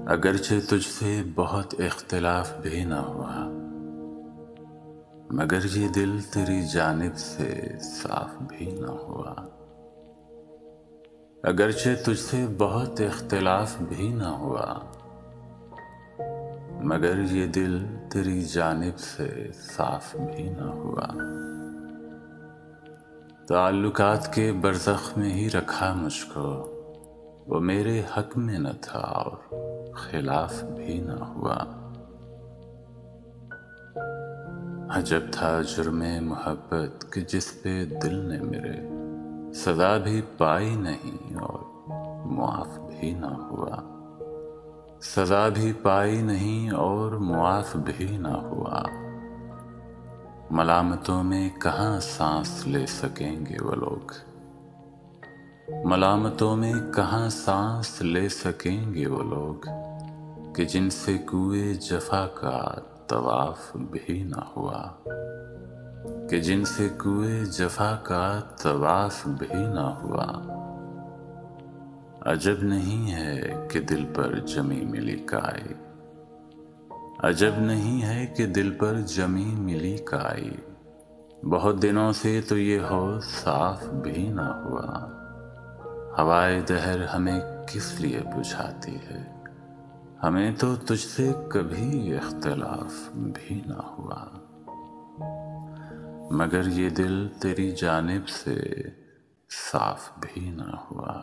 अगरचे तुझसे बहुत इख्तिलाफ भी न हुआ, मगर ये दिल तेरी जानिब से साफ भी न हुआ। अगरचे तुझसे बहुत इख्तिलाफ भी न हुआ, मगर ये दिल तेरी जानिब से साफ भी न हुआ। ताल्लुकात के बरज़ख में ही रखा मुझको, वो मेरे हक में न था और खिलाफ भी न हुआ। अजब था जुर्मे मोहब्बत कि जिस पे दिल ने मेरे सज़ा भी पाई नहीं और मुआफ़ भी न हुआ। सज़ा भी पाई नहीं और मुआफ़ भी न हुआ। मलामतों में कहाँ सांस ले सकेंगे वो लोग, मलामतों में कहाँ सांस ले सकेंगे वो लोग कि जिनसे कुए जफा का तवाफ भी न हुआ। कि जिनसे कुए जफा का तवाफ भी न हुआ। अजब नहीं है कि दिल पर जमी मिली काई, अजब नहीं है कि दिल पर जमी मिली काई। बहुत दिनों से तो ये हो साफ भी न हुआ। हवाए दहर हमें किस लिए बुझाती है, हमें तो तुझसे कभी इख्तिलाफ भी न हुआ। मगर ये दिल तेरी जानिब से साफ भी न हुआ।